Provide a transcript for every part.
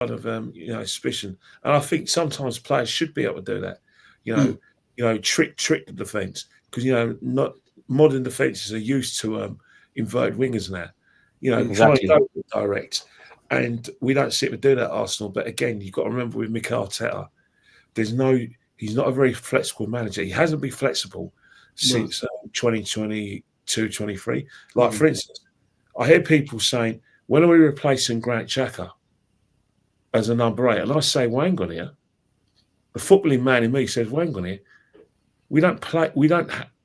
of suspicion. And I think sometimes players should be able to do that. Mm. Trick the defence, because not modern defences are used to inverted wingers now. Exactly. Trying to go direct, and we don't seem to do that at Arsenal. But again, you've got to remember with Mikel Arteta, he's not a very flexible manager. He hasn't been flexible since 2022, 23. Like for instance, I hear people saying, when are we replacing Granit Xhaka as a number 8? And I say, well, hang on here. The footballing man in me says, well, hang on here.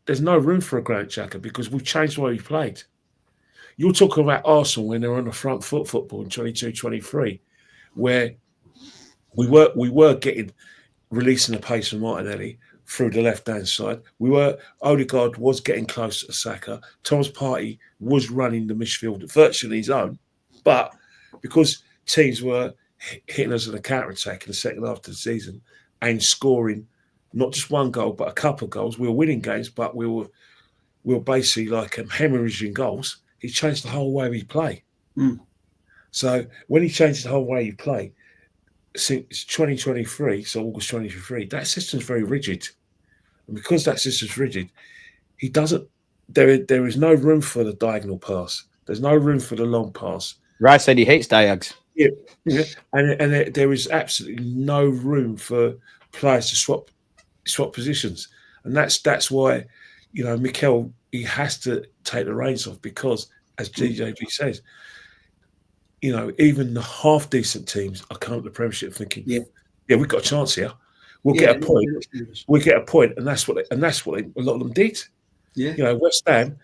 There's no room for a Granit Xhaka because we've changed the way we played. You're talking about Arsenal when they're on the front foot football in 22, 23, where we were releasing the pace from Martinelli through the left-hand side. Ødegaard was getting close to Saka. Thomas Partey was running the midfield virtually his own. But because teams were hitting us in a counter-attack in the second half of the season and scoring not just one goal, but a couple of goals, we were winning games, but we were basically like hemorrhaging goals. He changed the whole way we play. Mm. So when he changed the whole way you play, since 2023, so August 2023, that system's very rigid. And because that system's rigid, he doesn't. There is no room for the diagonal pass. There's no room for the long pass. Rice said he hates diags. Yeah. And there is absolutely no room for players to swap positions, and that's why Mikel, he has to take the reins off, because as GJB says, even the half decent teams are coming to the Premiership thinking, yeah, we've got a chance here. We'll get a point. We'll get a point, and that's what a lot of them did. Yeah, West Ham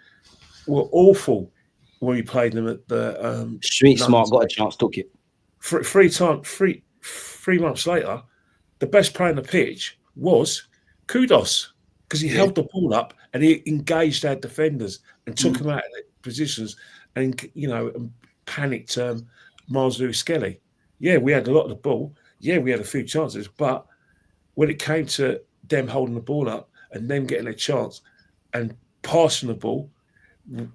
were awful when we played them at the Street Smart got a chance, took it. 3 months later, the best player on the pitch was Kudos, because he held the ball up and he engaged our defenders and took them out of their positions and panicked Miles Lewis-Skelly. Yeah, we had a lot of the ball. Yeah, we had a few chances, but when it came to them holding the ball up and them getting a chance and passing the ball, like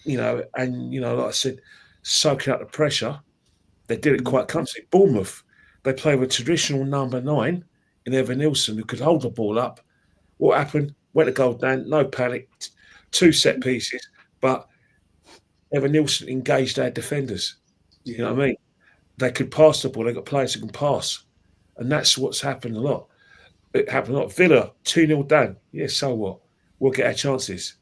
I said, soaking up the pressure, they did it quite comfortably. Bournemouth, they play with a traditional number 9 in Evan Nilsson who could hold the ball up. What happened? Went to goal down, no panic, 2 set pieces, but Evan Nilsson engaged our defenders. Yeah. You know what I mean? They could pass the ball. They got players who can pass. And that's what's happened a lot. It happened a lot. Villa, 2-0 down. Yeah, so what? We'll get our chances.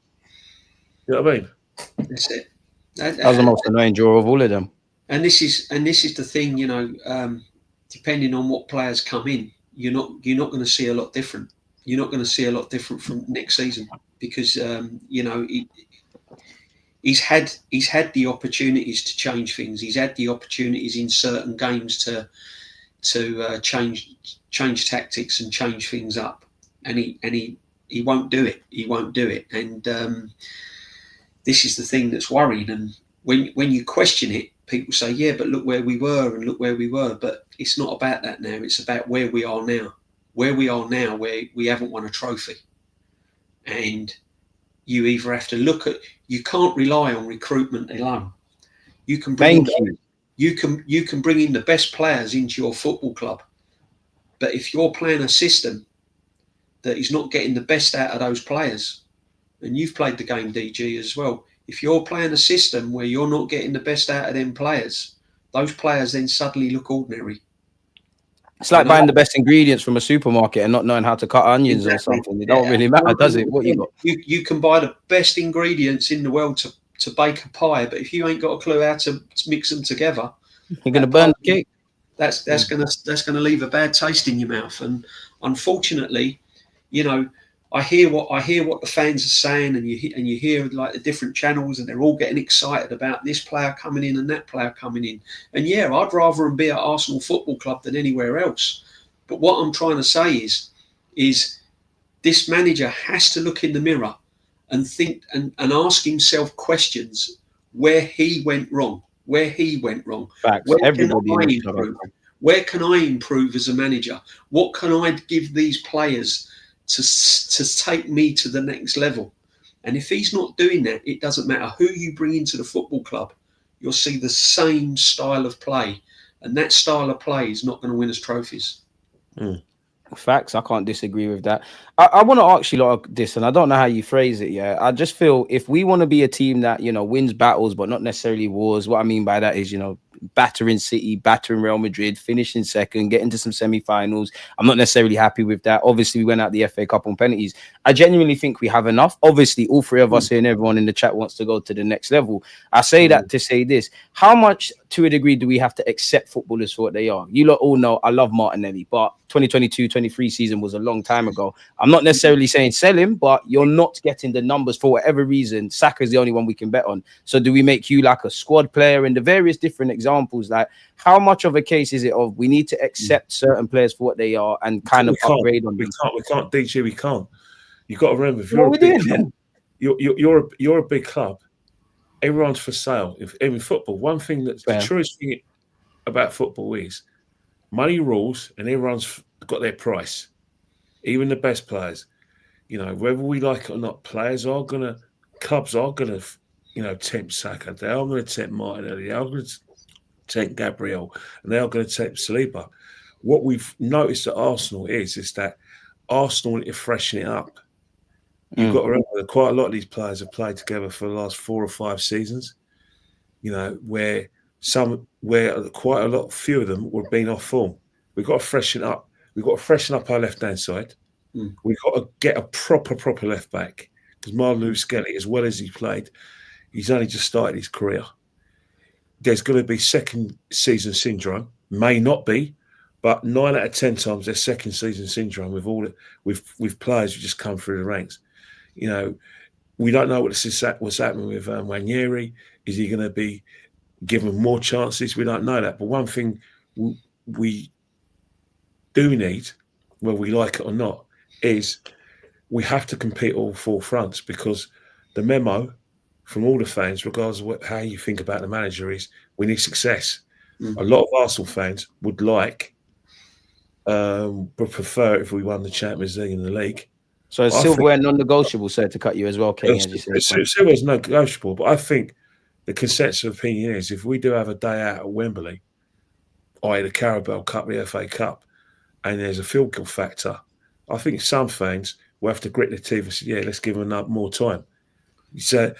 You know what I mean? That's it. That was the most annoying draw of all of them. And this is the thing, depending on what players come in, you're not going to see a lot different. You're not going to see a lot different from next season because he's had the opportunities to change things. He's had the opportunities in certain games to change tactics and change things up, and he won't do it. He won't do it, and this is the thing that's worrying. And when you question it, people say, "Yeah, but look where we were and look where we were." But it's not about that now. It's about where we are now. Where we are now, where we haven't won a trophy, and you either have to look at. You can't rely on recruitment alone. You can bring you can bring in the best players into your football club, but if you're playing a system that is not getting the best out of those players, and you've played the game, DG, as well. If you're playing a system where you're not getting the best out of them players, those players then suddenly look ordinary. It's like buying the best ingredients from a supermarket and not knowing how to cut onions or something. It don't really matter, does it? What you got? You can buy the best ingredients in the world to bake a pie, but if you ain't got a clue how to mix them together, you're going to burn the cake. That's going to leave a bad taste in your mouth. And unfortunately, I hear what the fans are saying, and you hear like the different channels, and they're all getting excited about this player coming in and that player coming in. And yeah, I'd rather them be at Arsenal Football Club than anywhere else. But what I'm trying to say is this manager has to look in the mirror and think and ask himself questions where he went wrong. Facts. Where can I improve as a manager? What can I give these players to take me to the next level? And if he's not doing that, it doesn't matter who you bring into the football club. You'll see the same style of play and that style of play is not going to win us trophies. Facts. I can't disagree with that. I want to ask you like this, and I don't know how you phrase it. Yeah, I just feel if we want to be a team that, you know, wins battles but not necessarily wars, what I mean by that is, you know, battering City, battering Real Madrid, finishing second, getting to some semi-finals. I'm not necessarily happy with that. Obviously, we went out the FA Cup on penalties. I genuinely think we have enough. Obviously, all three of us here and everyone in the chat wants to go to the next level. I say that to say this: how much, to a degree, do we have to accept footballers for what they are? You lot all know I love Martinelli, but 2022-23 season was a long time ago. I'm not necessarily saying sell him, but you're not getting the numbers for whatever reason. Saka is the only one we can bet on. So do we make you like a squad player? And the various different examples, like how much of a case is it of we need to accept certain players for what they are and kind of upgrade on them? We can't, DG, we can't. You've got to remember, if What are we doing then? You're a big club. Everyone's for sale. In football, one thing that's the truest thing about football is money rules, and everyone's got their price. Even the best players, you know, whether we like it or not, clubs are gonna, you know, tempt Saka. They are going to tempt Martinelli. They are going to tempt Gabriel, and they are going to tempt Saliba. What we've noticed at Arsenal is that Arsenal need to freshen it up. You've got to remember that quite a lot of these players have played together for the last 4 or 5 seasons. You know, where quite a lot, few of them were being off form. We've got to freshen up. We've got to freshen up our left-hand side. We've got to get a proper left back, because Marlon Skelly, as well as he played, he's only just started his career. There's going to be second season syndrome. May not be, but 9 out of 10 times there's second season syndrome with players who just come through the ranks. You know, we don't know what's happening with Nwaneri. Is he going to be given more chances? We don't know that. But one thing we do need, whether we like it or not, is we have to compete all 4 fronts, because the memo from all the fans, regardless of how you think about the manager, is we need success. A lot of Arsenal fans would like, but prefer if we won the Champions League and the league. So it's silverware non-negotiable, sir, to cut you as well, Kenny, as you said. Silverware's negotiable, but I think the consensus opinion is if we do have a day out at Wembley, i.e. the Carabao Cup, the FA Cup, and there's a field goal factor, I think some fans will have to grit their teeth and say, yeah, let's give them more time. So,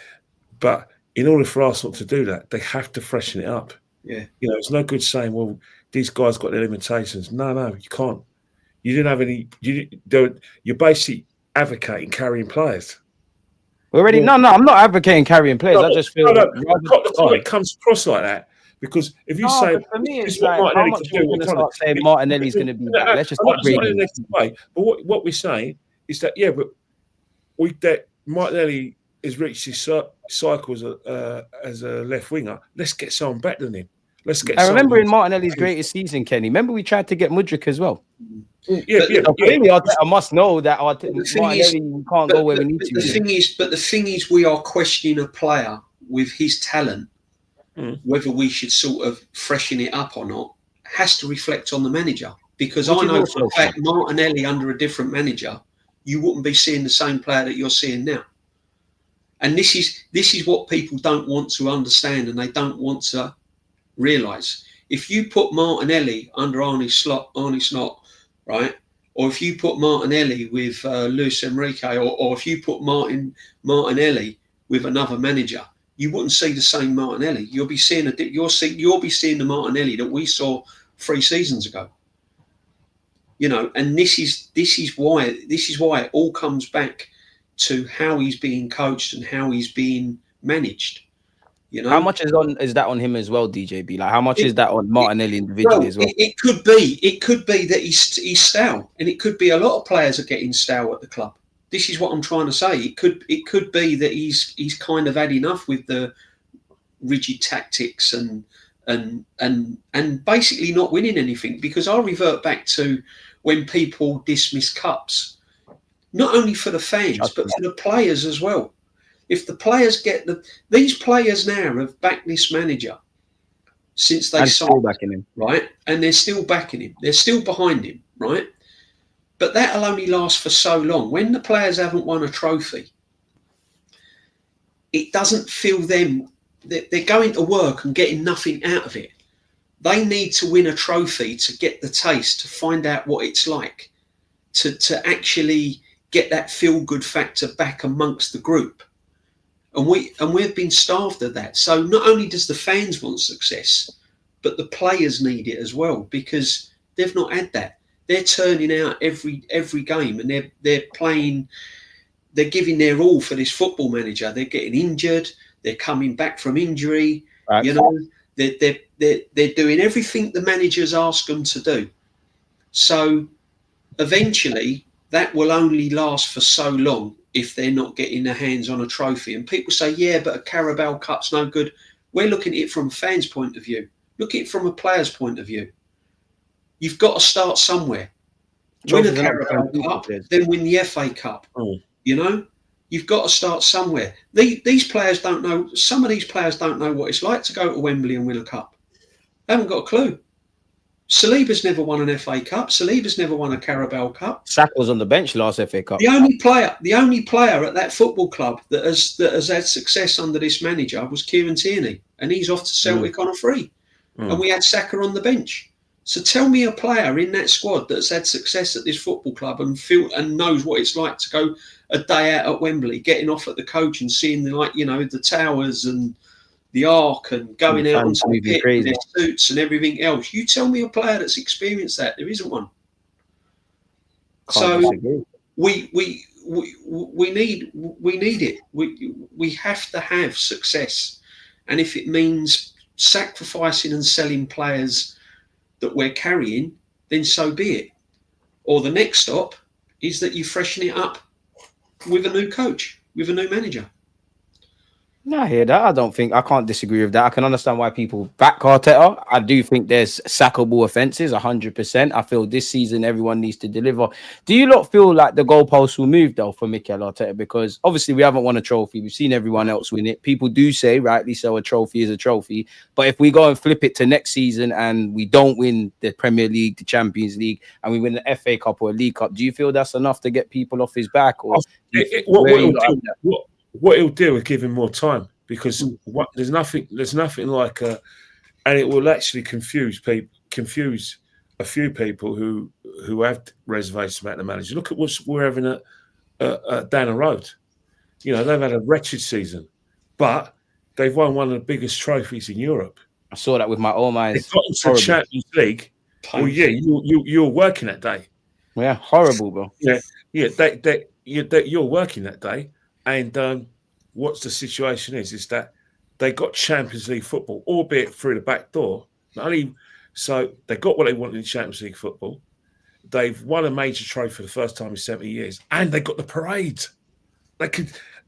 but in order for Arsenal to do that, they have to freshen it up. Yeah. You know, it's no good saying, well, these guys got their limitations. No, you can't. You didn't have any. You're basically advocating carrying players. Already, no, I'm not advocating carrying players. I just feel it comes across like that, because if you say, for me, it's like how much we're going to start saying Martinelli's going to be back. Let's just upgrade him. But what we're saying is that that Martinelli has reached his cycle as a left winger. Let's get someone better than him. I remember in Martinelli's greatest season, Kenny. Remember we tried to get Mudryk as well. I must know that Martinelli can't go where we need to. The thing is, we are questioning a player with his talent. Whether we should sort of freshen it up or not has to reflect on the manager. Because I know for a fact Martinelli under a different manager, you wouldn't be seeing the same player that you're seeing now. And this is what people don't want to understand, and they don't want to realise. If you put Martinelli under Arne Slot, right, or if you put Martinelli with Luis Enrique, or if you put Martinelli with another manager, you wouldn't see the same Martinelli. You'll be seeing you'll be seeing the Martinelli that we saw 3 seasons ago. You know, and this is why it all comes back to how he's being coached and how he's being managed. You know, how much is that on him as well, DJB? Like, how much is that on Martinelli individually as well? It could be that he's stale, and it could be a lot of players are getting stale at the club. This is what I'm trying to say. It could be that he's kind of had enough with the rigid tactics and basically not winning anything. Because I'll revert back to when people dismiss cups, not only for the fans but for the players as well. If the players these players now have backed this manager since they signed, backing him, right? And they're still backing him. They're still behind him, right? But that'll only last for so long. When the players haven't won a trophy, it doesn't feel them. They're going to work and getting nothing out of it. They need to win a trophy to get the taste, to find out what it's like, to actually get that feel-good factor back amongst the group. And we've been starved of that. So not only does the fans want success, but the players need it as well, because they've not had that. They're turning out every game, and they're playing. They're giving their all for this football manager. They're getting injured. They're coming back from injury. Right. You know, they're doing everything the managers ask them to do. So eventually, that will only last for so long if they're not getting their hands on a trophy. And people say, yeah, but a Carabao Cup's no good. We're looking at it from a fan's point of view. Look at it from a player's point of view. You've got to start somewhere. Win a Carabao Cup, then win the FA Cup. You know, you've got to start somewhere. These players don't know. Some of these players don't know what it's like to go to Wembley and win a cup. They haven't got a clue. Saliba's never won an FA Cup. Saliba's never won a Carabao Cup. Saka was on the bench last FA Cup. The only player at that football club that has had success under this manager was Kieran Tierney, and he's off to Celtic on a free. And we had Saka on the bench. So tell me a player in that squad that's had success at this football club and knows what it's like to go a day out at Wembley, getting off at the coach and seeing the towers and the Arc and going out onto the pitch in their suits and everything else. You tell me a player that's experienced that. There isn't one. We need it. We have to have success, and if it means sacrificing and selling players that we're carrying, then so be it. Or the next stop is that you freshen it up with a new coach, with a new manager. No, I hear that. I can't disagree with that. I can understand why people back Arteta. I do think there's sackable offences, 100%. I feel this season everyone needs to deliver. Do you not feel like the goalposts will move though for Mikel Arteta? Because obviously we haven't won a trophy. We've seen everyone else win it. People do say, rightly so, a trophy is a trophy. But if we go and flip it to next season and we don't win the Premier League, the Champions League, and we win the FA Cup or a League Cup, do you feel that's enough to get people off his back? Or what he'll do is give him more time, because there's nothing like and it will actually confuse a few people who have reservations about the manager. Look at what we're having down the road. You know, they've had a wretched season, but they've won one of the biggest trophies in Europe. I saw that with my own eyes. They got into the Champions League. Well, yeah, you were working that day. Yeah, horrible, bro. Yeah, you're working that day. And what's the situation is that they got Champions League football, albeit through the back door. So they got what they wanted in Champions League football. They've won a major trophy for the first time in 70 years, and they got the parade.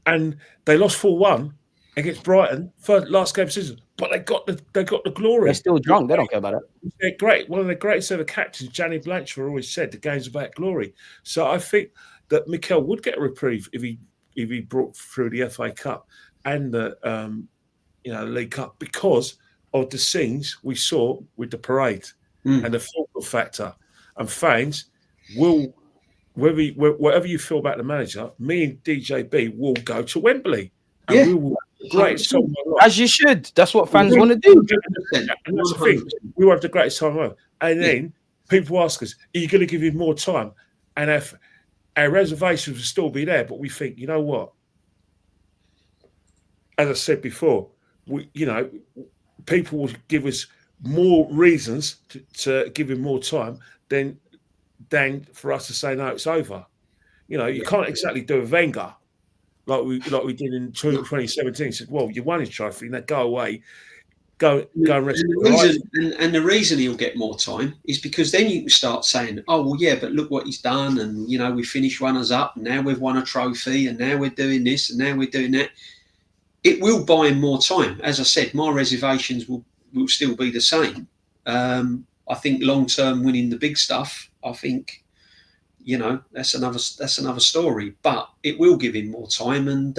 And they lost 4-1 against Brighton for last game of the season, but they got the glory. They're still drunk. They don't care about it. They're great. One of the greatest ever captains, Gianni Blanchard, always said the game's about glory. So I think that Mikel would get a reprieve if he brought through the FA Cup and the League Cup, because of the scenes we saw with the parade and the football factor. And fans will, whatever you feel about the manager, me and DJB will go to Wembley. And we will have the greatest time of my life. As you should. That's what fans want to do. And that's the thing. We will have the greatest time of my life. And then people ask us, are you going to give him more time? And if our reservations will still be there, but we think, you know what? As I said before, people will give us more reasons to give him more time than for us to say no, it's over. You know, you can't exactly do a Wenger like we did in 2017. Said, well, you won his trophy, now go away. Go and rest. And the reason he'll get more time is because then you can start saying, oh, well, yeah, but look what he's done. And, we finished runners up, and now we've won a trophy, and now we're doing this, and now we're doing that. It will buy him more time. As I said, my reservations will still be the same. I think long-term winning the big stuff, I think, that's another story. But it will give him more time. And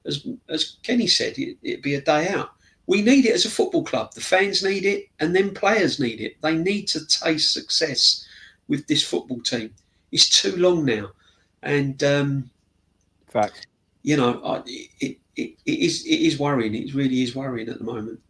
as Kenny said, it'd be a day out. We need it as a football club. The fans need it, and then players need it. They need to taste success with this football team. It's too long now, and fact. It is worrying. It really is worrying at the moment.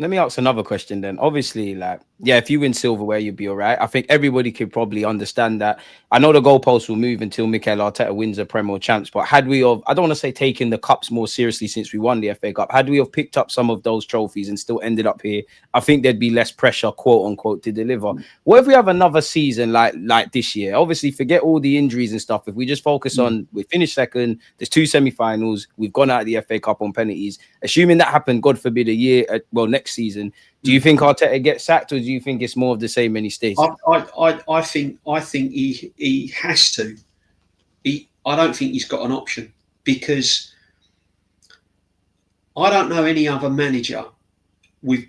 Let me ask another question then. Obviously, like, yeah, if you win silverware, you'd be all right. I think everybody could probably understand that. I know the goalposts will move until Mikel Arteta wins a Premier Champs, but had we have, I don't want to say taken the cups more seriously since we won the FA Cup, had we have picked up some of those trophies and still ended up here, I think there'd be less pressure, quote unquote, to deliver. What if we have another season like this year? Obviously, forget all the injuries and stuff. If we just focus on, we finished second, there's 2 semi-finals, we've gone out of the FA Cup on penalties. Assuming that happened, God forbid, a year, next season, do you think Arteta gets sacked, or do you think it's more of the same when he stays? I think he has to. I don't think he's got an option, because I don't know any other manager with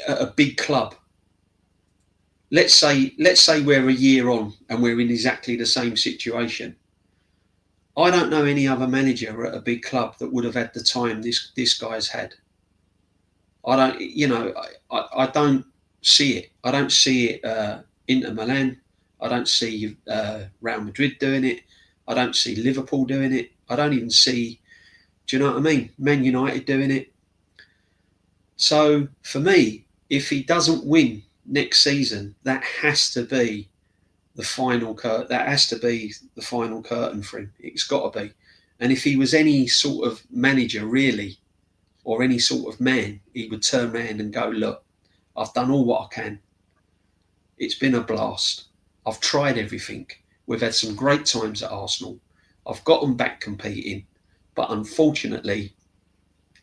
a big club. Let's say we're a year on and we're in exactly the same situation. I don't know any other manager at a big club that would have had the time this guy's had. I don't see it. I don't see it Inter Milan. I don't see Real Madrid doing it. I don't see Liverpool doing it. I don't even see, do you know what I mean, Man United doing it. So for me, if he doesn't win next season, that has to be the final curtain. That has to be the final curtain for him. It's got to be. And if he was any sort of manager, really, or any sort of man, he would turn around and go, look, I've done all what I can. It's been a blast. I've tried everything. We've had some great times at Arsenal. I've got them back competing. But unfortunately,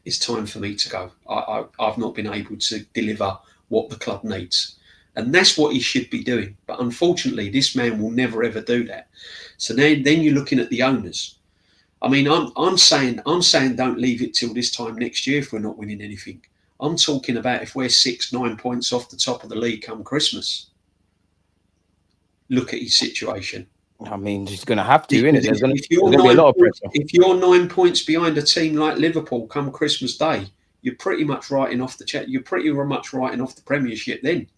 it's time for me to go. I've not been able to deliver what the club needs. And that's what he should be doing. But unfortunately, this man will never, ever do that. So then you're looking at the owners. I mean, I'm saying don't leave it till this time next year if we're not winning anything. I'm talking about if we're 6-9 points off the top of the league come Christmas. Look at his situation. I mean, he's going to have to, isn't it? There's going to be a nine lot of pressure. If you're 9 points behind a team like Liverpool come Christmas Day, you're pretty much writing off You're pretty much writing off the Premiership then.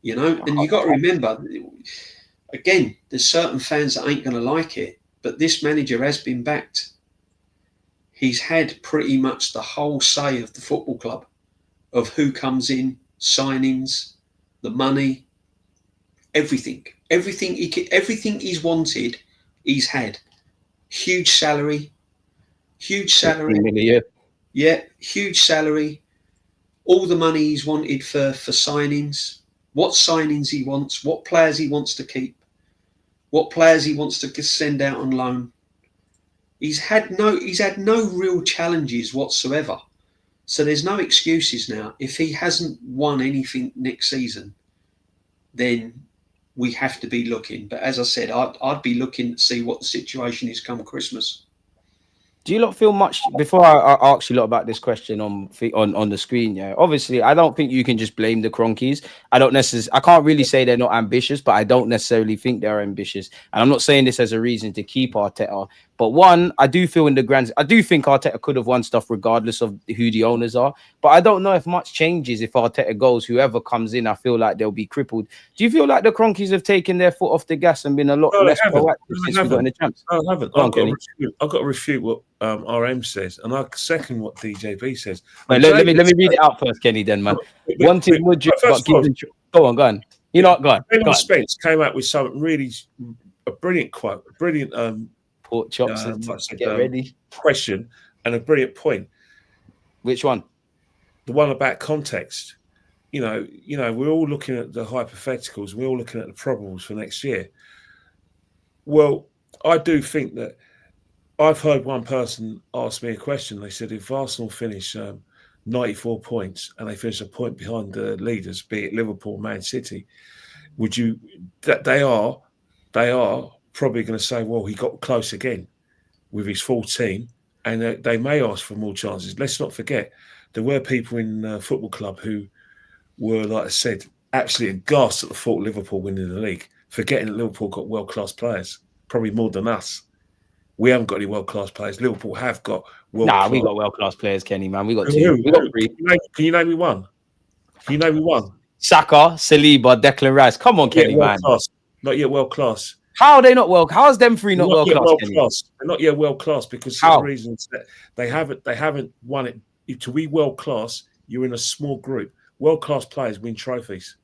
You know, and you got to remember, again, there's certain fans that ain't going to like it, but this manager has been backed. He's had pretty much the whole say of the football club, of who comes in, signings, the money, everything he's wanted, he's had. Huge salary. Yeah, huge salary. All the money he's wanted for signings. What signings he wants, what players he wants to keep, what players he wants to send out on loan. He's had no real challenges whatsoever. So there's no excuses now. If he hasn't won anything next season, then we have to be looking. But as I said, I'd be looking to see what the situation is come Christmas. Do you lot feel much, before I ask you a lot about this question on the screen, yeah, obviously I don't think you can just blame the Cronkies. I can't really say they're not ambitious, but I don't necessarily think they're ambitious. And I'm not saying this as a reason to keep Arteta. But one, I do feel I do think Arteta could have won stuff regardless of who the owners are. But I don't know if much changes if Arteta goes. Whoever comes in, I feel like they'll be crippled. Do you feel like the Cronkies have taken their foot off the gas and been a lot less proactive since we got in the champs? No, I haven't. I've got to refute what RM says, and I second what DJB says. Wait, let me read it out first, Kenny. Then, man, wanted Mudrik, but given. Go on. You're not gone. Spence came out with something really a brilliant quote, a brilliant pork chops. Get ready. Question and a brilliant point. Which one? The one about context. You know, we're all looking at the hypotheticals. We're all looking at the probables for next year. Well, I do think that I've heard one person ask me a question. They said, if Arsenal finish 94 points and they finish a point behind the leaders, be it Liverpool, Man City, would you? That they are probably going to say, well, he got close again with his full team, and they may ask for more chances. Let's not forget, there were people in the football club who were, like I said, absolutely aghast at the thought of Liverpool winning the league, forgetting that Liverpool got world-class players, probably more than us. We haven't got any world-class players. Liverpool have got world-class. We got world-class players, Kenny, man. We got two. We got three. Can you name me one? Saka, Saliba, Declan Rice. Come on, Kenny, man. Not yet world-class. How are they not world? How is them three not world-class? They're not yet world-class because of the reasons that they haven't won it. To be world-class, you're in a small group. World-class players win trophies,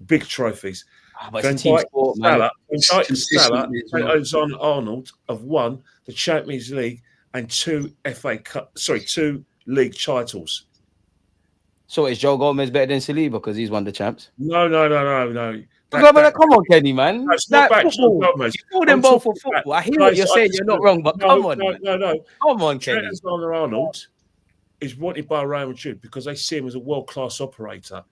big trophies. But it's a team sport, man. Salah, and Alexander-Arnold have won the Champions League and 2 league titles. So is Joe Gomez better than Saliba because he's won the champs? No. Come on, Kenny, man. That's not back to Gomez. You call them both for football. I hear what you're saying. You're not wrong, but come on. No. Come on, Kenny. Alexander-Arnold is wanted by Real Madrid because they see him as a world-class operator.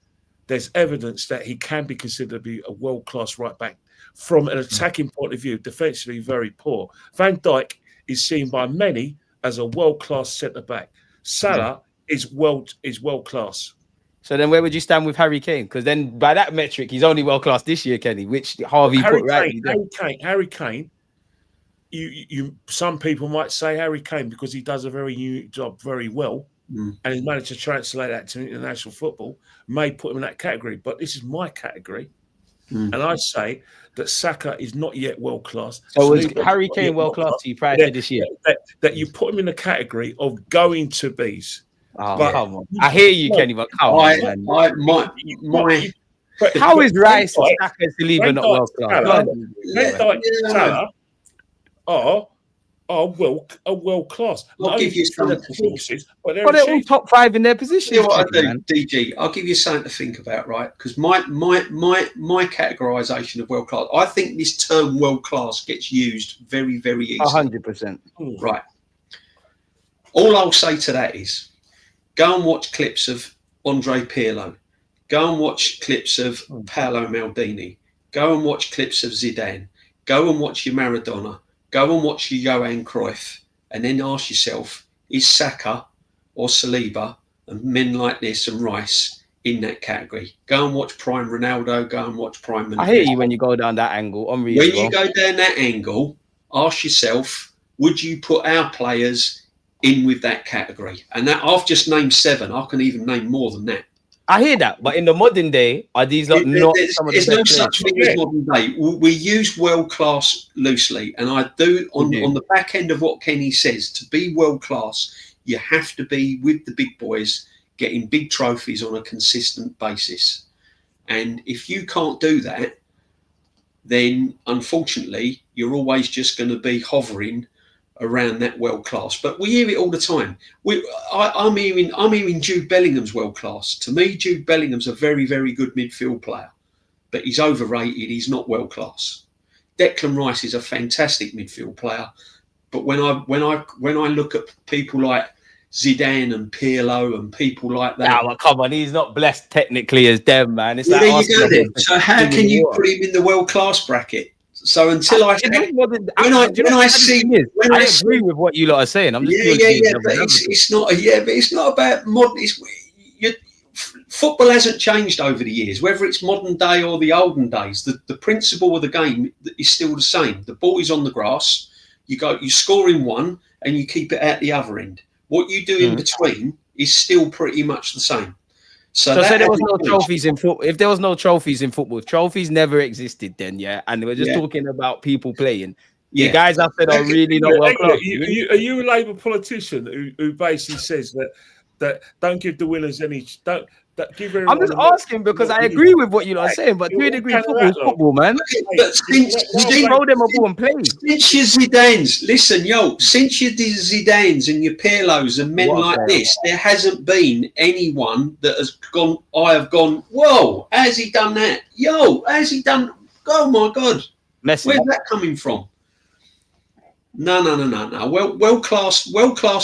There's evidence that he can be considered to be a world-class right-back. From an attacking point of view, defensively very poor. Van Dijk is seen by many as a world-class centre-back. Salah is world-class. So then where would you stand with Harry Kane? Because then by that metric, he's only world-class this year, Kenny, which Harvey put right. Harry Kane, you some people might say Harry Kane because he does a very unique job very well and he's managed to translate that to international football, may put him in that category. But this is my category. And I say that Saka is not yet world-class. So was Harry Kane world-class to you prior to this year? That you put him in the category of going to be's. Oh, but, come on. I hear you, Kenny, but come on, man. How is Rice and Saka and Saliba not world-class? Salah are world-class. I'll give you some but they're all top 5 in their position. You know what I do, DG? I'll give you something to think about, right? Because my categorisation of world-class, I think this term world-class gets used very, very easily. 100%. Right. All I'll say to that is, go and watch clips of Andre Pirlo. Go and watch clips of Paolo Maldini. Go and watch clips of Zidane. Go and watch your Maradona. Go and watch your Johan Cruyff. And then ask yourself, is Saka or Saliba and men like this and Rice in that category? Go and watch Prime Ronaldo. Go and watch Prime Ronaldo. I hear you when you go down that angle. When you go down that angle, ask yourself, would you put our players in with that category? And that I've just named 7. I can even name more than that. I hear that, but in the modern day, are these not some of the best no such thing as modern day. We use world class loosely, and I do on the back end of what Kenny says. To be world class, you have to be with the big boys, getting big trophies on a consistent basis. And if you can't do that, then unfortunately, you're always just going to be hovering around that world class. But we hear it all the time. I'm hearing Jude Bellingham's world class. To me, Jude Bellingham's a very, very good midfield player, but he's overrated. He's not world class. Declan Rice is a fantastic midfield player, but when I look at people like Zidane and Pirlo and people like that, well, come on, he's not blessed technically as them, man. It's there you go then. So how can you put him in the world class bracket? So until I agree with what you lot are saying. I'm just but it's not about modern. Football hasn't changed over the years, whether it's modern day or the olden days. The principle of the game is still the same. The ball is on the grass. You score in one, and you keep it out the other end. What you do in between is still pretty much the same. So say there was no trophies in football. If there was no trophies in football, if trophies never existed, then and we're just talking about people playing. The guys I said are really not well class. Are you a Labour politician who basically says that don't give the winners any give I'm just asking because I agree with what you're saying, but do you agree football is football, man? But since throw them a ball and play. Since your Zidanes, listen, since your Zidanes and your Pirlos and men like this, there hasn't been anyone that has gone. I have gone. Whoa, has he done that? Has he done? Oh my God, where's that coming from? No. World class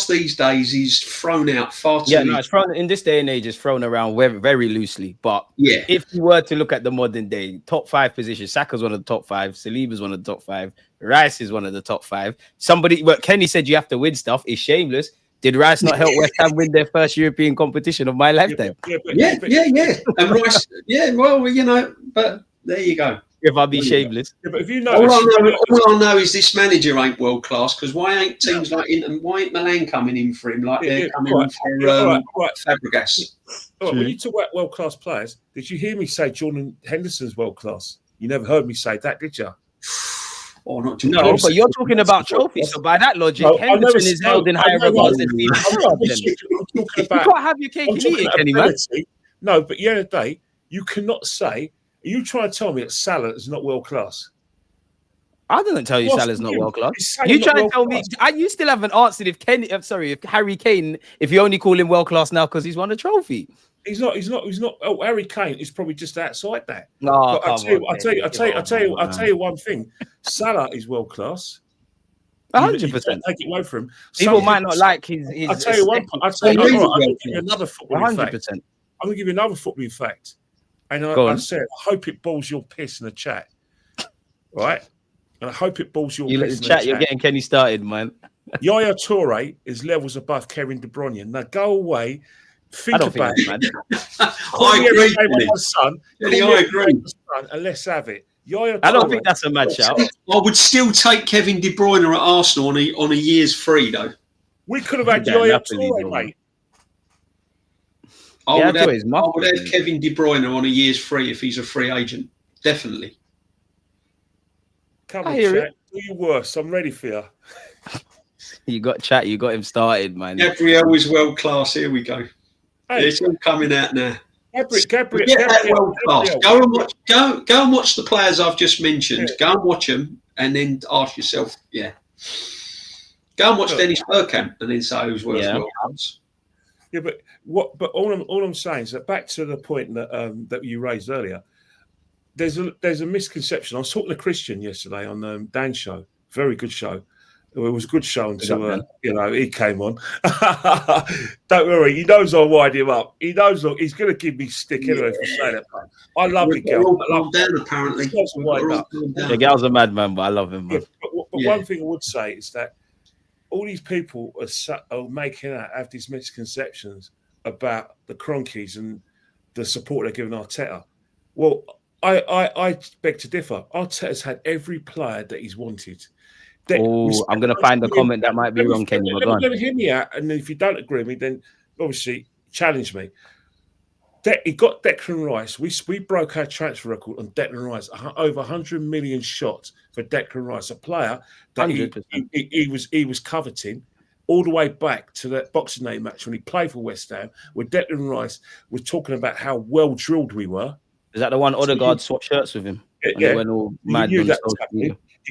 these days is thrown out far too. It's thrown in this day and age. It's thrown around very, very loosely. But if you were to look at the modern day top 5 positions, Saka's one of the top 5, Saliba's one of the top 5, Rice is one of the top 5. Kenny said you have to win stuff. It's shameless. Did Rice not help West Ham win their first European competition of my lifetime? Yeah. And Rice, but there you go. If I be shameless. But if you know, all I know is this manager ain't world class, because why ain't teams like why ain't Milan coming in for him like they're coming in for Fabregas? When you talk about world class players, did you hear me say Jordan Henderson's world class? You never heard me say that, did you? or not? No, but you're talking about trophies. So by that logic, Henderson is held in higher regards than Steve Gerrard. I'm talking You can't have your cake and eat it, Kenny, man. No, but at the end of the day, you cannot say. Are you trying to tell me that Salah is not world class? I didn't tell you Salah's not world class. You trying to tell me? You still haven't answered if Harry Kane, if you only call him world class now because he's won a trophy. He's not. Oh, Harry Kane is probably just outside that. No, I'll tell you one thing. Salah is world class. 100%. Take it away from him. People might not like his. I'll tell you one. I'll give you another footballing 100%. fact. I'm going to give you another footballing fact. And I said, I hope it balls your piss in the chat. Right? And I hope it balls your piss in the chat. You're getting Kenny started, man. Yaya Toure is levels above Kevin De Bruyne. Now go away. Think about it, man. I agree. And let's have it. I don't think that's a match out. I would still take Kevin De Bruyne at Arsenal on a year's free, though. We could have had Yaya Toure, mate. I would have Kevin De Bruyne on a year's free if he's a free agent. Definitely. Come on, chat. Do your worst. I'm ready for you. You got chat. You got him started, man. Gabriel is world class. Here we go. Hey. It's all coming out now. Gabriel. Go and watch the players I've just mentioned. Go and watch them, and then ask yourself, Go and watch Dennis Bergkamp, and then say who's world class. Yeah, but all I'm saying is that back to the point that that you raised earlier. There's a misconception. I was talking to Christian yesterday on Dan's show. Very good show. It was a good show until he came on. Don't worry, he knows I'll wind him up. He knows he's going to give me stick anyway for saying that. I love the girl. I love Dan. Apparently, the gal's a madman, but I love him. Man. Yeah, but one thing I would say is that all these people are making out have these misconceptions about the Cronkies and the support they're giving Arteta. Well, I beg to differ. Arteta's had every player that he's wanted. I'm going to find a comment that might be wrong, Kenny. Let me hear me out, and if you don't agree with me, then obviously challenge me. He got Declan Rice. We broke our transfer record on Declan Rice. Over 100 million shots for Declan Rice, a player that he was coveting all the way back to that Boxing Day match when he played for West Ham, where Declan Rice was talking about how well drilled we were. Is that the one Ødegaard swapped shirts with him? Yeah. Went all mad. He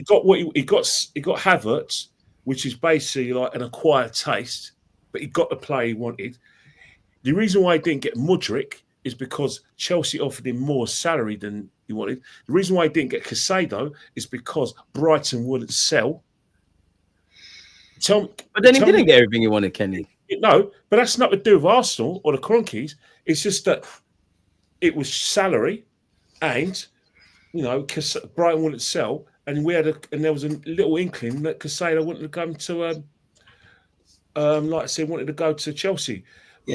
got he got Havertz, which is basically like an acquired taste, but he got the player he wanted. The reason why he didn't get Mudryk is because Chelsea offered him more salary than he wanted. The reason why he didn't get Caicedo is because Brighton wouldn't sell. But then he didn't get everything he wanted, Kenny. No, but that's not to do with Arsenal or the Cronkies. It's just that it was salary, and Brighton wouldn't sell, and there was a little inkling that Caicedo wanted to come to, like I said, wanted to go to Chelsea,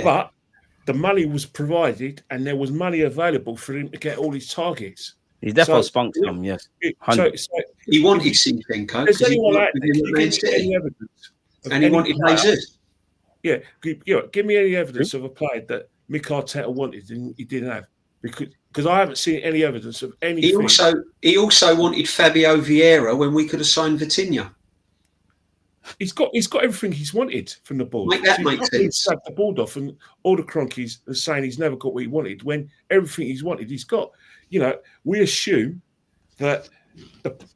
but the money was provided, and there was money available for him to get all his targets. He's definitely spunked them, yes. He wanted Zinchenko because he wanted Jesus. Yeah, give me any evidence of a player that Mikel Arteta wanted and he didn't have, because I haven't seen any evidence of anything. He also wanted Fabio Vieira when we could have signed Vitinha. He's got everything he's wanted from the board. Make sense. Sacked the board off, and all the Cronkies are saying he's never got what he wanted when everything he's wanted he's got. We assume that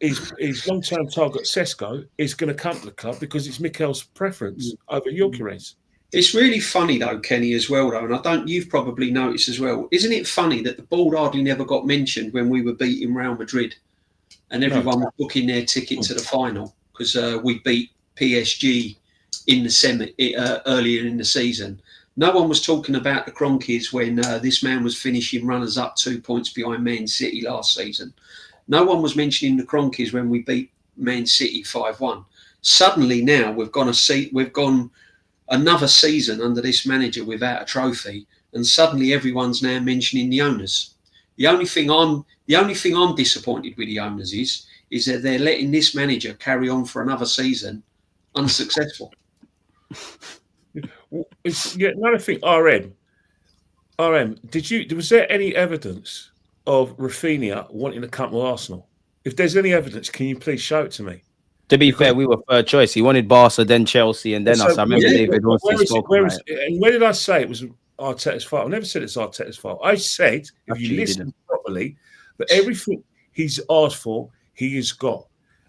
his long-term target Sesko is going to come to the club because it's Mikel's preference over Gyökeres. It's really funny though, Kenny, as well though, and you've probably noticed as well. Isn't it funny that the board hardly never got mentioned when we were beating Real Madrid, and everyone was booking their ticket to the final because we beat PSG in the earlier in the season. No one was talking about the Cronkies when this man was finishing runners-up 2 points behind Man City last season. No one was mentioning the Cronkies when we beat Man City 5-1. Suddenly now we've gone another season under this manager without a trophy, and suddenly everyone's now mentioning the owners. The only thing I'm disappointed with the owners is that they're letting this manager carry on for another season unsuccessful. Another thing, RM. Was there any evidence of Rafinha wanting to come to Arsenal? If there's any evidence, can you please show it to me? To be fair, we were third choice. He wanted Barca, then Chelsea, and then us. I remember David Orsi spoke about it. And where did I say it was Arteta's fault? I never said it's Arteta's fault. I said, if you listen properly, that everything he's asked for, he has got.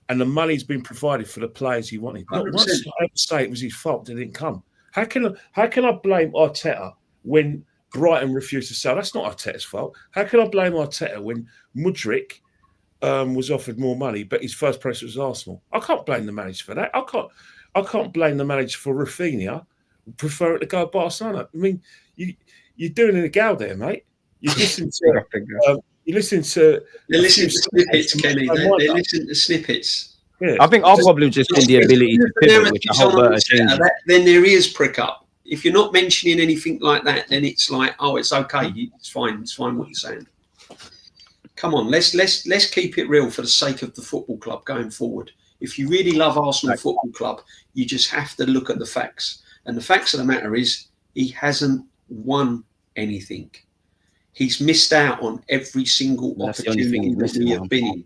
And the money's been provided for the players he wanted. Not once did I ever say it was his fault that it didn't come. How can I blame Arteta when Brighton refused to sell? That's not Arteta's fault. How can I blame Arteta when Mudryk was offered more money, but his first price was Arsenal? I can't blame the manager for that. I can't blame the manager for Rafinha preferring to go to Barcelona. I mean, you're doing a gal there, mate. You listen to. They're listening to snippets, Kenny. They listen to snippets. Yeah. I think our problem just been the ability to pivot, which I hope Berta changes. Then their ears prick up. If you're not mentioning anything like that, then it's like, oh, it's okay. It's fine. It's fine what you're saying. Come on, let's keep it real for the sake of the football club going forward. If you really love Arsenal Football Club, you just have to look at the facts. And the facts of the matter is, he hasn't won anything. He's missed out on every single opportunity that we have been in.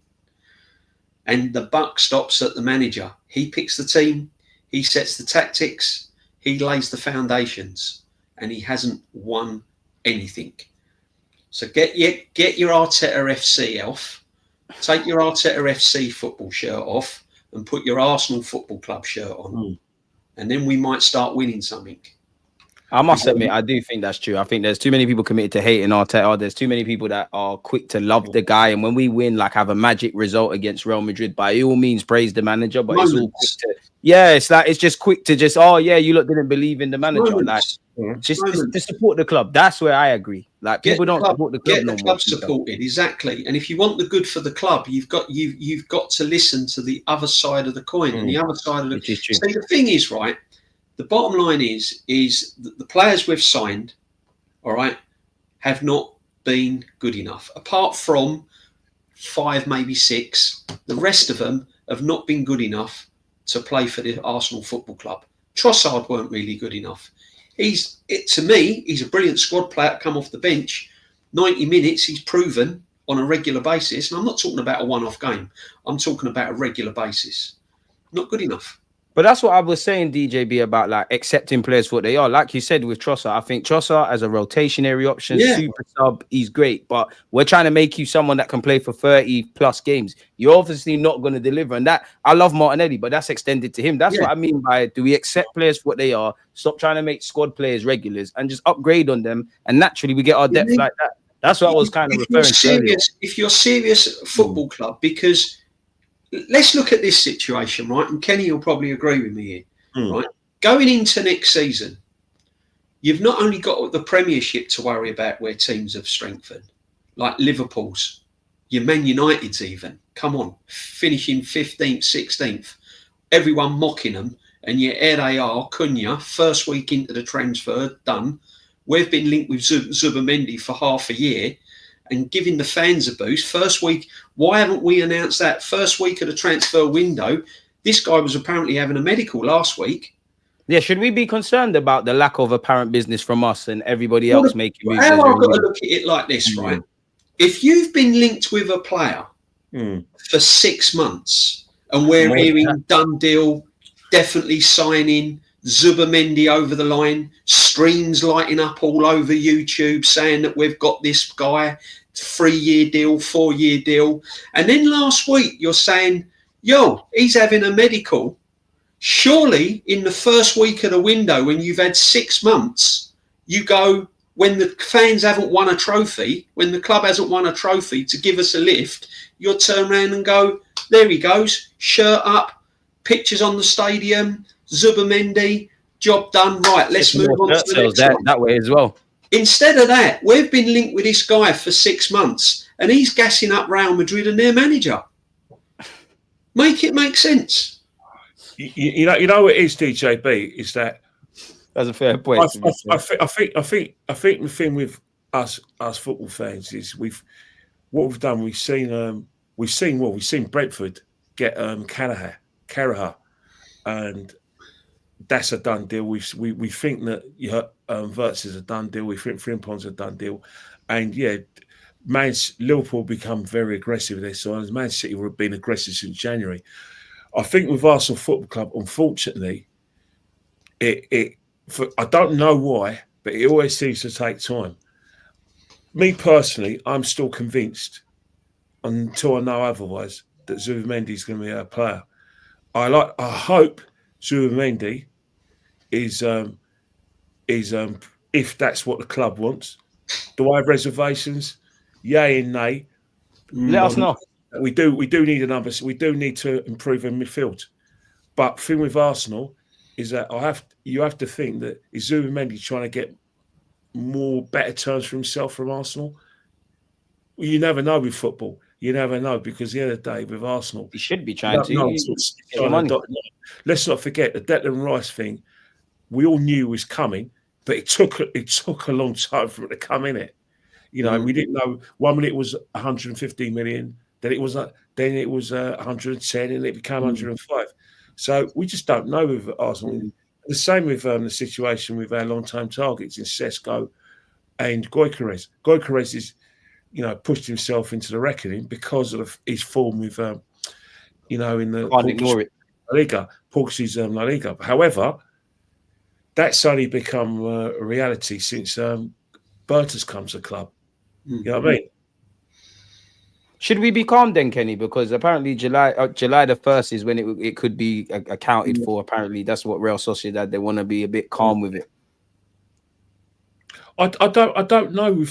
And the buck stops at the manager. He picks the team, he sets the tactics, he lays the foundations, and he hasn't won anything. So get your Arteta FC off, take your Arteta FC football shirt off, and put your Arsenal Football Club shirt on. And then we might start winning something. I must admit, I do think that's true. I think there's too many people committed to hating Arteta. There's too many people that are quick to love the guy. And when we win, like have a magic result against Real Madrid, by all means, praise the manager. But it's all quick to, it's just quick to just, you lot didn't believe in the manager. Like, just to support the club. That's where I agree. Like people don't support the club. Get the club supported, exactly. And if you want the good for the club, you've got to listen to the other side of the coin. And the other side of the see, the thing is, right. The bottom line is that the players we've signed, all right, have not been good enough. Apart from 5, maybe 6, the rest of them have not been good enough to play for the Arsenal Football Club. Trossard weren't really good enough. To me, he's a brilliant squad player to come off the bench. 90 minutes, he's proven on a regular basis. And I'm not talking about a one-off game. I'm talking about a regular basis. Not good enough. But that's what I was saying, DJB, about like accepting players for what they are. Like you said with Trossard, I think Trossard as a rotationary option, super sub, he's great. But we're trying to make you someone that can play for 30 plus games. You're obviously not going to deliver. And that I love Martinelli, but that's extended to him. That's what I mean by, do we accept players for what they are? Stop trying to make squad players regulars and just upgrade on them. And naturally we get our depth like that. That's what I was kind of referring to. If you're serious football club, because let's look at this situation, right? And Kenny will probably agree with me here, right? Going into next season, you've not only got the Premiership to worry about where teams have strengthened, like Liverpool's, your Man United's even. Come on, finishing 15th, 16th, everyone mocking them, and yet here they are, Cunha, first week into the transfer, done. We've been linked with Zubamendi for half a year, and giving the fans a boost. First week, why haven't we announced that? First week of the transfer window, this guy was apparently having a medical last week. Yeah, should we be concerned about the lack of apparent business from us and everybody else making moves? How I've got to look at it like this, right? If you've been linked with a player for 6 months and we're hearing done deal, definitely signing, Zubamendi over the line, streams lighting up all over YouTube saying that we've got this guy, 3-year deal, 4-year deal. And then last week you're saying, he's having a medical. Surely in the first week of the window, when you've had 6 months, you go, when the fans haven't won a trophy, when the club hasn't won a trophy to give us a lift, you'll turn around and go, there he goes, shirt up, pictures on the stadium, Zubamendi, job done. Right, let's move on to the next one. That way as well. Instead of that, we've been linked with this guy for 6 months and he's gassing up Real Madrid and their manager. Make it make sense. You know what it is, DJB, is that that's a fair point. I think the thing with us football fans is we've seen Brentford get Carragher, and that's a done deal. We think that Wirtz is a done deal. We think Frimpont's a done deal, and Liverpool become very aggressive with their signings. Man City have been aggressive since January. I think with Arsenal Football Club, unfortunately, I don't know why, but it always seems to take time. Me personally, I'm still convinced, until I know otherwise, that Zubimendi is going to be our player. I hope Zubimendi is if that's what the club wants. Do I have reservations? Yay and nay. Let us know. We do need a number. So we do need to improve in midfield. But the thing with Arsenal is that you have to think that is Zubimendi trying to get better terms for himself from Arsenal. Well, you never know with football. You never know, because at the end of the day with Arsenal, He should be trying to. Let's not forget the Declan Rice thing. We all knew was coming, but it took a long time for it to come in. We didn't know. 1 minute it was 150 million, then it was 110, and it became 105. So we just don't know with Arsenal. The same with the situation with our long-term targets in Sesko and Gyökeres. Gyökeres is, pushed himself into the reckoning because of his form with, in the Can't ignore it. Portuguese La Liga. However, that's only become a reality since Berta's come to the club. You know what I mean? Should we be calm then, Kenny? Because apparently July the 1st is when it could be accounted for. Apparently, that's what Real Sociedad, they want to be a bit calm with it. I don't know. You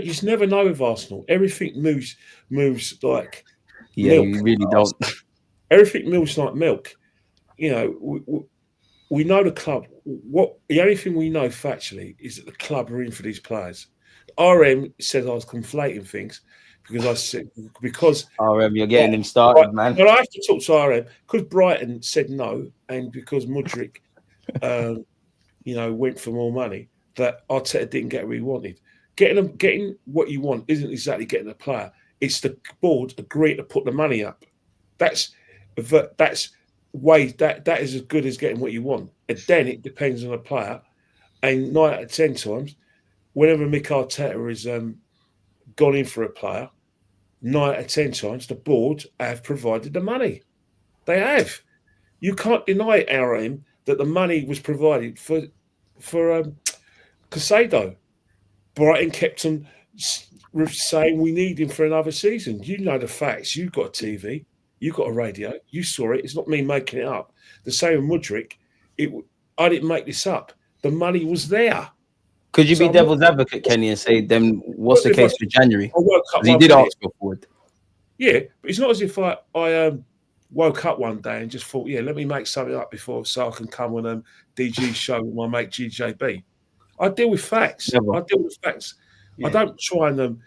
just never know with Arsenal. Everything moves like milk. You really don't. Everything moves like milk. We know the club. The only thing we know factually is that the club are in for these players. RM said I was conflating things because RM, you're getting him started, man. But I have to talk to RM because Brighton said no, and because Mudryk, went for more money. That Arteta didn't get what he wanted. Getting what you want isn't exactly getting a player. It's the board agreeing to put the money up. That is as good as getting what you want. And then it depends on the player. And 9 out of 10 times, whenever Mikel Arteta has gone in for a player, 9 out of 10 times the board have provided the money. They have. You can't deny RM that the money was provided for Casado. Brighton kept on saying we need him for another season. You know the facts. You've got a TV. You've got a radio. You saw it. It's not me making it up. The same with Mudryk. I didn't make this up. The money was there. Could you be devil's advocate, Kenny, and say, then what's the case for January? Because he did ask for forward. Yeah, but it's not as if I woke up one day and just thought, let me make something up so I can come on DG's show with my mate GJB. I deal with facts. Never. I deal with facts. Yeah. I don't try and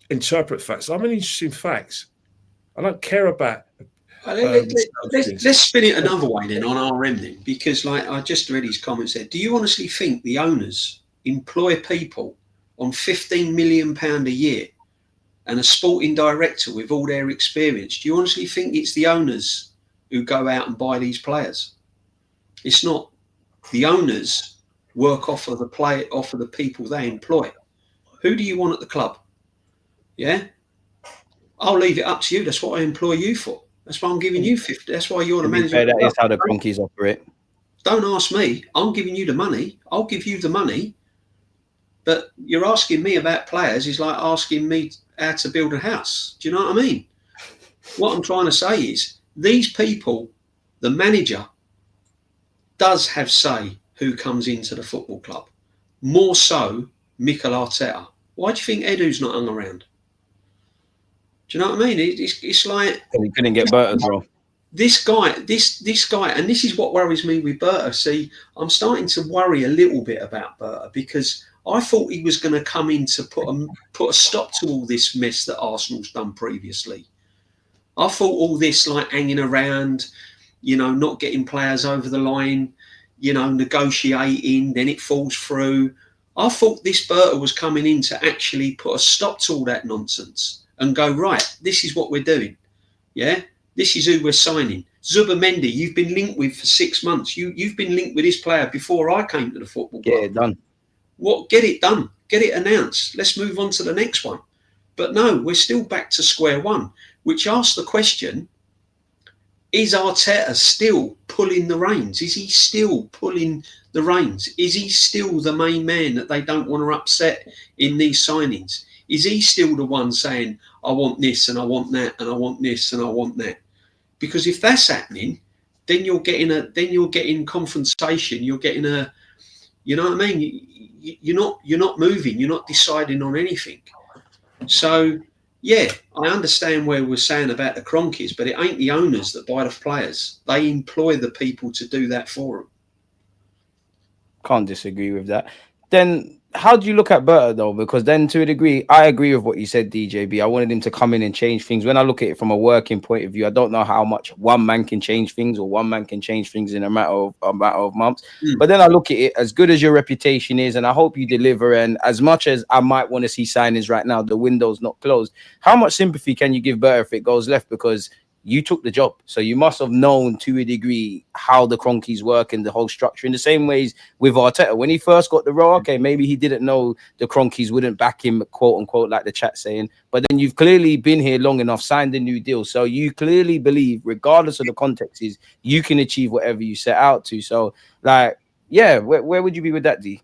interpret facts. I'm interested in facts. I don't care about. Let's spin it another way then on RM then, because I just read his comments there. Do you honestly think the owners employ people on £15 million a year and a sporting director with all their experience? Do you honestly think it's the owners who go out and buy these players? It's not. The owners work off of the people they employ. Who do you want at the club? Yeah, I'll leave it up to you. That's what I employ you for. That's why I'm giving you 50. That's why you're the manager. That is how the Conkeys operate. Don't ask me. I'm giving you the money. I'll give you the money. But you're asking me about players is like asking me how to build a house. Do you know what I mean? What I'm trying to say is these people, the manager, does have say who comes into the football club. More so, Mikel Arteta. Why do you think Edu's not hung around? Do you know what I mean? It's like he couldn't get Berta, bro. This guy, and this is what worries me with Berta. See, I'm starting to worry a little bit about Berta because I thought he was going to come in to put a stop to all this mess that Arsenal's done previously. I thought all this hanging around, not getting players over the line, negotiating, then it falls through. I thought this Berta was coming in to actually put a stop to all that nonsense and go, right, this is what we're doing. Yeah, this is who we're signing. Zubimendi, you've been linked with for 6 months. You've been linked with this player before I came to the football club. Get it done. Get it done. Get it announced. Let's move on to the next one. But no, we're still back to square one, which asks the question, is Arteta still pulling the reins? Is he still pulling the reins? Is he still the main man that they don't want to upset in these signings? Is he still the one saying, I want this and I want that and I want this and I want that? Because if that's happening, then you're getting confrontation. You're getting a, you know what I mean? You're not moving. You're not deciding on anything. So yeah, I understand where we're saying about the Cronkies, but it ain't the owners that buy the players. They employ the people to do that for them. Can't disagree with that. Then how do you look at Berta though? Because then to a degree, I agree with what you said, DJB. I wanted him to come in and change things. When I look at it from a working point of view, I don't know how much one man can change things or one man can change things in a matter of months. But then I look at it, as good as your reputation is, and I hope you deliver. And as much as I might want to see signings right now, the window's not closed. How much sympathy can you give Berta if it goes left? Because you took the job, so you must have known to a degree how the Cronkies work and the whole structure. In the same ways with Arteta, when he first got the role, okay, maybe he didn't know the Cronkies wouldn't back him, quote unquote, like the chat saying. But then you've clearly been here long enough, signed a new deal, so you clearly believe, regardless of the context, is you can achieve whatever you set out to. So, like, yeah, where would you be with that, D?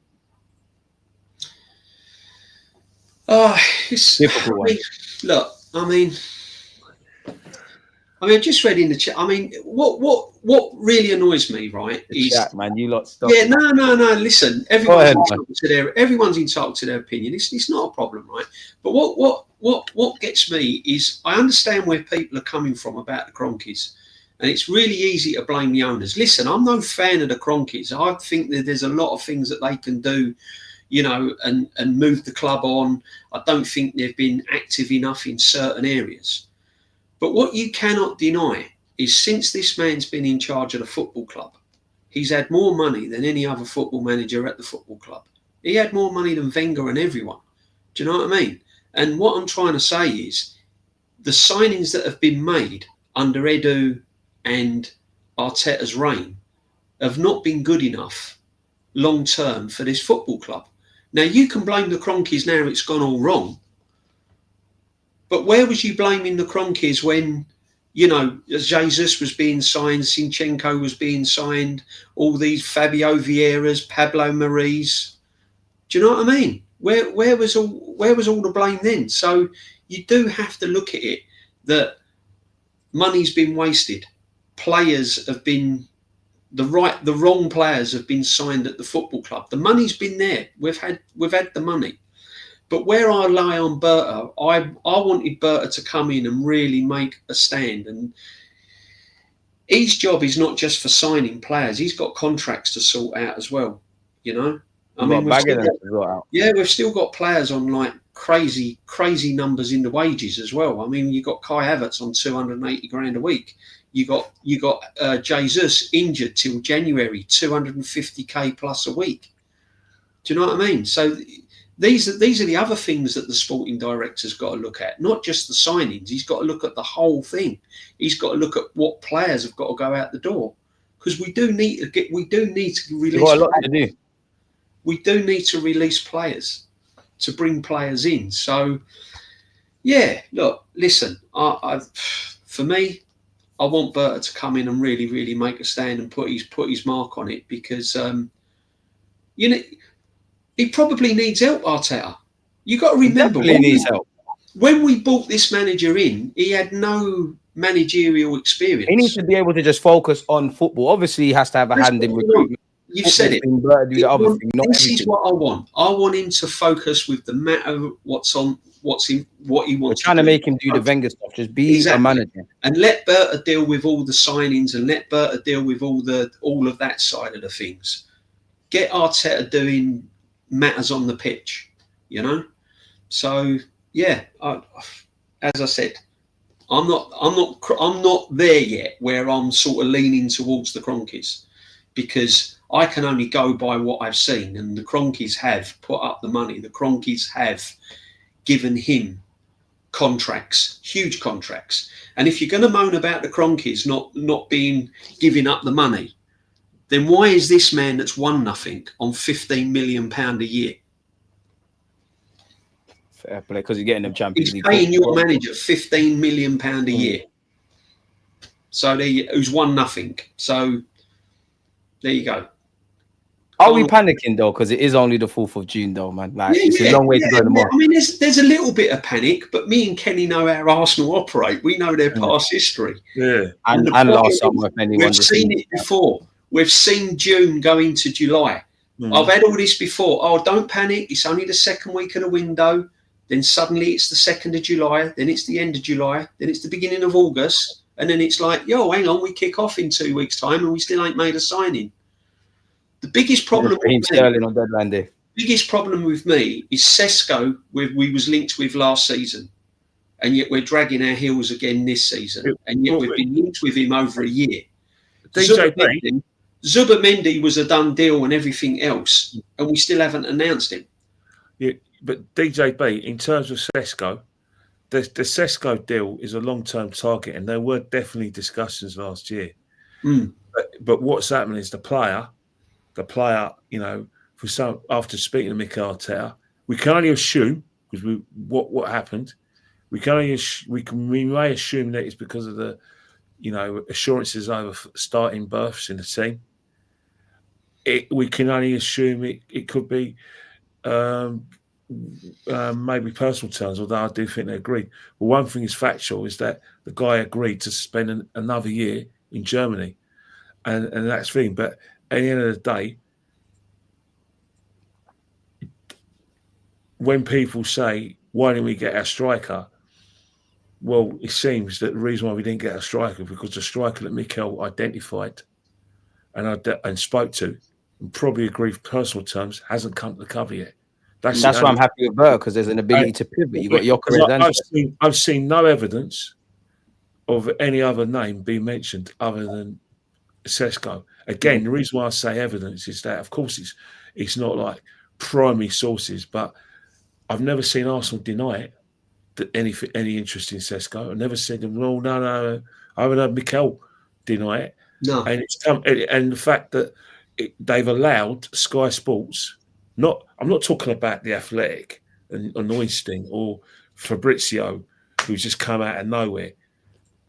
Oh, it's difficult one. Look, I mean, I just read in the chat. I mean, what really annoys me, right, is chat, man. You lot stop. Yeah, no. Listen, everyone's entitled to their opinion. It's not a problem, right? But what gets me is I understand where people are coming from about the Cronkies, and it's really easy to blame the owners. Listen, I'm no fan of the Cronkies. I think that there's a lot of things that they can do, you know, and move the club on. I don't think they've been active enough in certain areas. But what you cannot deny is since this man's been in charge of the football club, he's had more money than any other football manager at the football club. He had more money than Wenger and everyone. Do you know what I mean? And what I'm trying to say is the signings that have been made under Edu and Arteta's reign have not been good enough long term for this football club. Now, you can blame the Cronkies now it's gone all wrong. But where was you blaming the Cronkies when, you know, Jesus was being signed, Zinchenko was being signed, all these Fabio Vieiras, Pablo Maris? Do you know what I mean? Where was all the blame then? So you do have to look at it that money's been wasted. Players have been the wrong players have been signed at the football club. The money's been there. We've had the money. But where I lie on Berta, I wanted Berta to come in and really make a stand. And his job is not just for signing players. He's got contracts to sort out as well, you know? We've still got players on like crazy numbers in the wages as well. I mean, you got Kai Havertz on 280 grand a week. You got Jesus injured till January, 250k plus a week. Do you know what I mean? So these are the other things that the sporting director's got to look at, not just the signings. He's got to look at the whole thing. He's got to look at what players have got to go out the door, because we do need to release. Got a lot to do. We do need to release players to bring players in. So yeah, look, listen. For me, I want Berta to come in and really, really make a stand and put his mark on it, because you know. He probably needs help, Arteta. You got to remember, he needs help. When we brought this manager in, he had no managerial experience. He needs to be able to just focus on football. Obviously, he has to have a hand in recruitment. You've said it. This is what I want. I want him to focus with the matter what he wants. We're trying to make him do the Wenger stuff. Just be a manager and let Berta deal with all the signings and let Berta deal with all of that side of the things. Get Arteta doing matters on the pitch, you know. So yeah, as I said, I'm not there yet where I'm sort of leaning towards the Cronkies, because I can only go by what I've seen, and the Cronkies have put up the money. The Cronkies have given him contracts, huge contracts. And if you're going to moan about the Cronkies not being giving up the money, then why is this man that's won nothing on £15 million a year? Fair play, because you're getting them Champions He's League. paying your manager £15 million a year. So who's won nothing. So there you go. Are we panicking though? Because it is only the 4th of June, though, man. Like it's a long way to go tomorrow. I mean, there's a little bit of panic, but me and Kenny know how Arsenal operate. We know their past history. Yeah, and last summer, if anyone. We've seen it before. We've seen June go into July. I've had all this before. Oh, don't panic. It's only the second week of the window. Then suddenly it's the 2nd of July. Then it's the end of July. Then it's the beginning of August. And then it's like, yo, hang on, we kick off in 2 weeks' time and we still ain't made a signing. The biggest problem biggest problem with me is Sesko, we was linked with last season. And yet we're dragging our heels again this season. And yet we've been linked with him over a year. Zubimendi was a done deal and everything else. And we still haven't announced him. Yeah, but DJB, in terms of Sesko, the Sesko deal is a long-term target, and there were definitely discussions last year. But what's happening is the player, you know, after speaking to Mikel Arteta, we can only assume because what happened. We may assume that it's because of the, you know, assurances over starting berths in the team. We can only assume it could be. Maybe personal terms, although I do think they agreed. But one thing is factual is that the guy agreed to spend another year in Germany, and that's the thing. But at the end of the day, when people say, why didn't we get our striker? Well, it seems that the reason why we didn't get a striker is because the striker that Mikel identified and spoke to and probably agreed for personal terms hasn't come to the cover yet. That's why I'm happy with Burr, because there's an ability to pivot. You've got Jokeres. I've seen no evidence of any other name being mentioned other than Sesko. Again, the reason why I say evidence is that, of course, it's not like primary sources, but I've never seen Arsenal deny it, that any interest in Sesko. I've never said, well, no. I haven't heard Mikel deny it. No. And the fact that they've allowed Sky Sports. I'm not talking about the Athletic and Neustein or Fabrizio, who's just come out of nowhere.